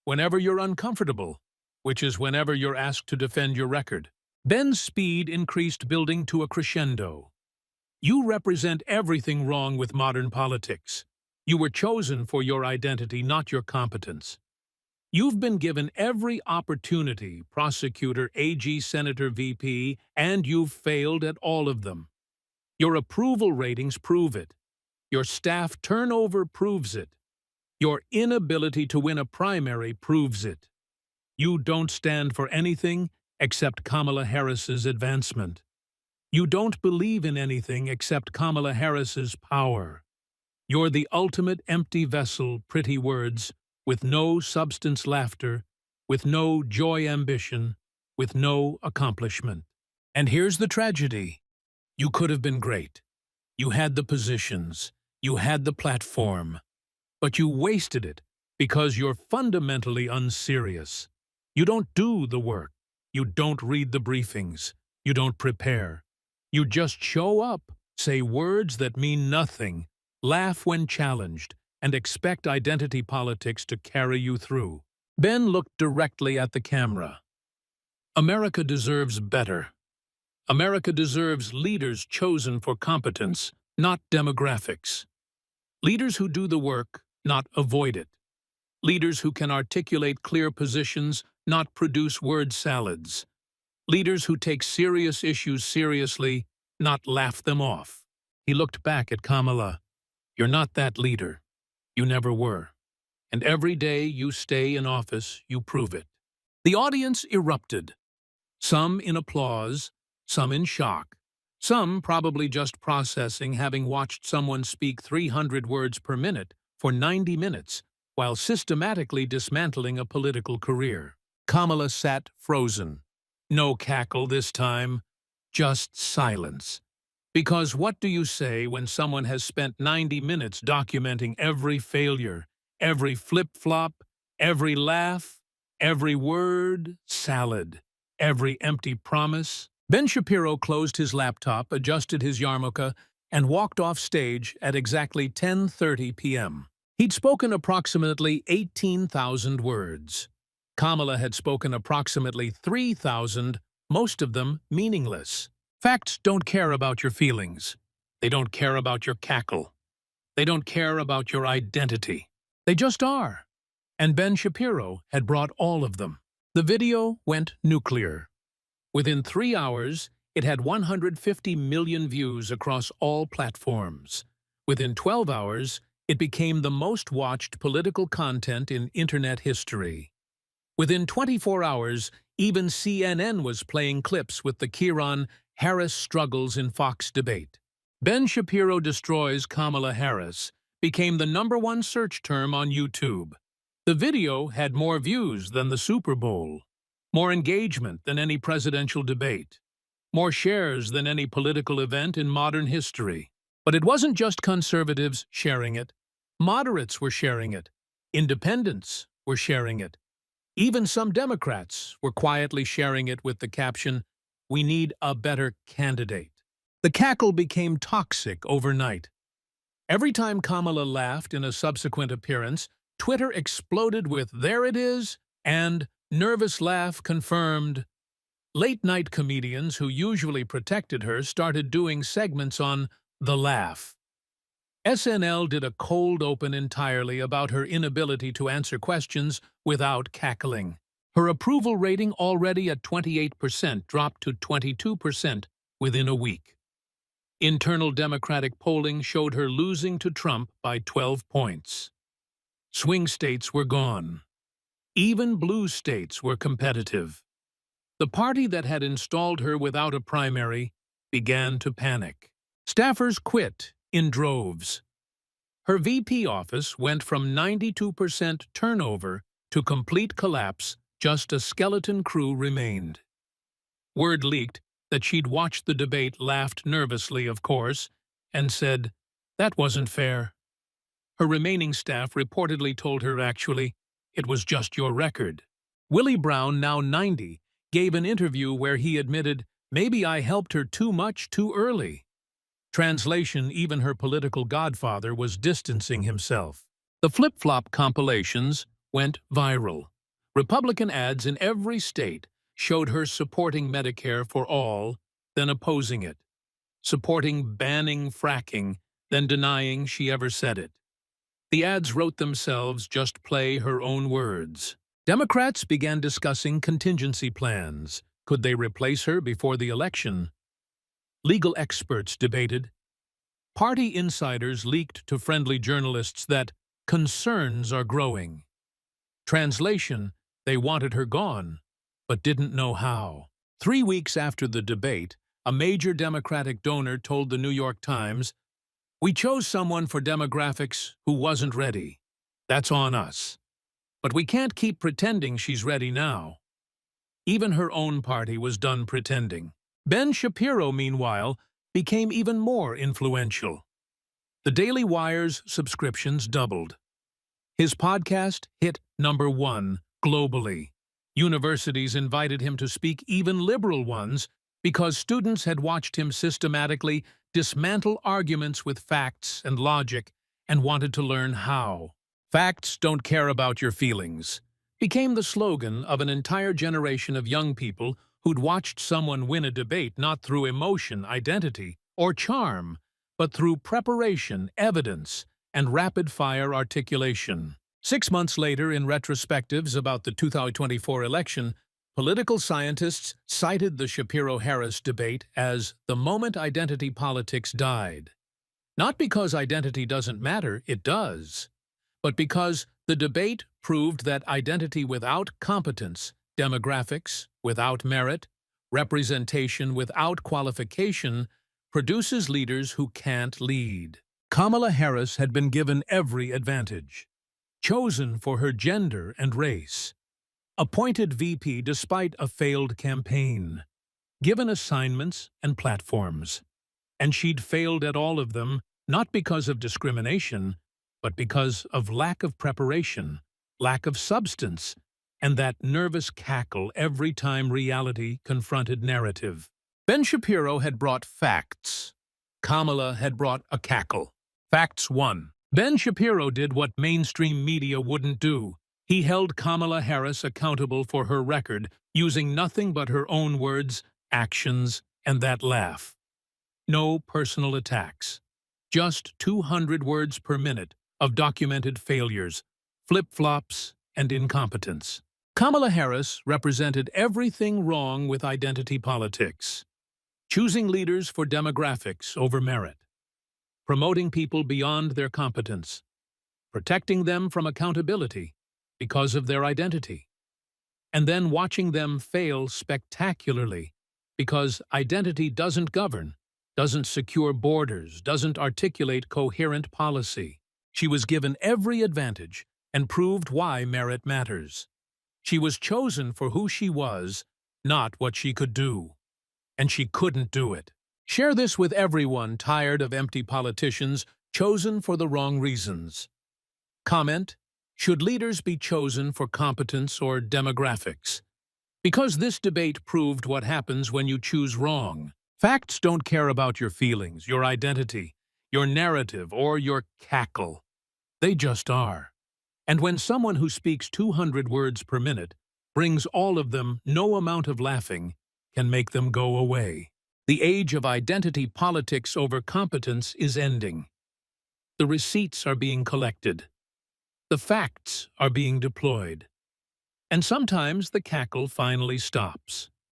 Whenever you're uncomfortable, which is whenever you're asked to defend your record. Ben's speed increased, building to a crescendo. You represent everything wrong with modern politics. You were chosen for your identity, not your competence. You've been given every opportunity, prosecutor, AG, senator, VP, and you've failed at all of them. Your approval ratings prove it. Your staff turnover proves it. Your inability to win a primary proves it. You don't stand for anything except Kamala Harris's advancement. You don't believe in anything except Kamala Harris's power. You're the ultimate empty vessel, pretty words, with no substance laughter, with no joy ambition, with no accomplishment. And here's the tragedy. You could have been great. You had the positions. You had the platform. But you wasted it because you're fundamentally unserious. You don't do the work. You don't read the briefings. You don't prepare. You just show up, say words that mean nothing, laugh when challenged, and expect identity politics to carry you through. Ben looked directly at the camera. America deserves better. America deserves leaders chosen for competence, not demographics. Leaders who do the work, not avoid it. Leaders who can articulate clear positions, not produce word salads. Leaders who take serious issues seriously, not laugh them off. He looked back at Kamala. You're not that leader. You never were. And every day you stay in office, you prove it. The audience erupted. Some in applause, some in shock. Some probably just processing having watched someone speak 300 words per minute for 90 minutes while systematically dismantling a political career. Kamala sat frozen. No cackle this time, just silence. Because what do you say when someone has spent 90 minutes documenting every failure, every flip-flop, every laugh, every word salad, every empty promise? Ben Shapiro closed his laptop, adjusted his yarmulke, and walked off stage at exactly 10:30 p.m. He'd spoken approximately 18,000 words. Kamala had spoken approximately 3,000 most of them meaningless. Facts don't care about your feelings. They don't care about your cackle. They don't care about your identity. They just are. And Ben Shapiro had brought all of them. The video went nuclear. Within 3 hours, it had 150 million views across all platforms. Within 12 hours, it became the most watched political content in internet history. Within 24 hours, even CNN was playing clips with the Kieran-Harris struggles in Fox debate. Ben Shapiro destroys Kamala Harris became the #1 search term on YouTube. The video had more views than the Super Bowl, more engagement than any presidential debate, more shares than any political event in modern history. But it wasn't just conservatives sharing it. Moderates were sharing it. Independents were sharing it. Even some Democrats were quietly sharing it with the caption, "We need a better candidate." The cackle became toxic overnight. Every time Kamala laughed in a subsequent appearance, Twitter exploded with "there it is" and "nervous laugh confirmed." Late-night comedians who usually protected her started doing segments on the laugh. SNL did a cold open entirely about her inability to answer questions without cackling. Her approval rating, already at 28%, dropped to 22% within a week. Internal Democratic polling showed her losing to Trump by 12 points. Swing states were gone. Even blue states were competitive. The party that had installed her without a primary began to panic. Staffers quit in droves. Her VP office went from 92% turnover to complete collapse. Just a skeleton crew remained. Word leaked that she'd watched the debate, laughed nervously, of course, and said, "That wasn't fair." Her remaining staff reportedly told her, "Actually, it was just your record." Willie Brown, now 90, gave an interview where he admitted, "Maybe I helped her too much too early." Translation: even her political godfather was distancing himself. The flip-flop compilations went viral. Republican ads in every state showed her supporting Medicare for all, then opposing it, supporting banning fracking, then denying she ever said it. The ads wrote themselves, just play her own words. Democrats began discussing contingency plans. Could they replace her before the election? Legal experts debated. Party insiders leaked to friendly journalists that concerns are growing. Translation: they wanted her gone, but didn't know how. 3 weeks after the debate, a major Democratic donor told the New York Times, "We chose someone for demographics who wasn't ready. That's on us. But we can't keep pretending she's ready now." Even her own party was done pretending. Ben Shapiro, meanwhile, became even more influential. The Daily Wire's subscriptions doubled. His podcast hit #1 globally. Universities invited him to speak, even liberal ones, because students had watched him systematically dismantle arguments with facts and logic and wanted to learn how. "Facts don't care about your feelings" became the slogan of an entire generation of young people who'd watched someone win a debate not through emotion, identity, or charm, but through preparation, evidence, and rapid-fire articulation. 6 months later, in retrospectives about the 2024 election, political scientists cited the Shapiro-Harris debate as the moment identity politics died. Not because identity doesn't matter, it does, but because the debate proved that identity without competence, demographics without merit, representation without qualification, produces leaders who can't lead. Kamala Harris had been given every advantage. Chosen for her gender and race. Appointed VP despite a failed campaign. Given assignments and platforms. And she'd failed at all of them, not because of discrimination, but because of lack of preparation, lack of substance, and that nervous cackle every time reality confronted narrative. Ben Shapiro had brought facts. Kamala had brought a cackle. Facts 1. Ben Shapiro did what mainstream media wouldn't do. He held Kamala Harris accountable for her record, using nothing but her own words, actions, and that laugh. No personal attacks. Just 200 words per minute of documented failures, flip-flops, and incompetence. Kamala Harris represented everything wrong with identity politics. Choosing leaders for demographics over merit. Promoting people beyond their competence. Protecting them from accountability because of their identity. And then watching them fail spectacularly because identity doesn't govern, doesn't secure borders, doesn't articulate coherent policy. She was given every advantage and proved why merit matters. She was chosen for who she was, not what she could do. And she couldn't do it. Share this with everyone tired of empty politicians chosen for the wrong reasons. Comment: should leaders be chosen for competence or demographics? Because this debate proved what happens when you choose wrong. Facts don't care about your feelings, your identity, your narrative, or your cackle. They just are. And when someone who speaks 200 words per minute brings all of them, no amount of laughing can make them go away. The age of identity politics over competence is ending. The receipts are being collected. The facts are being deployed. And sometimes the cackle finally stops.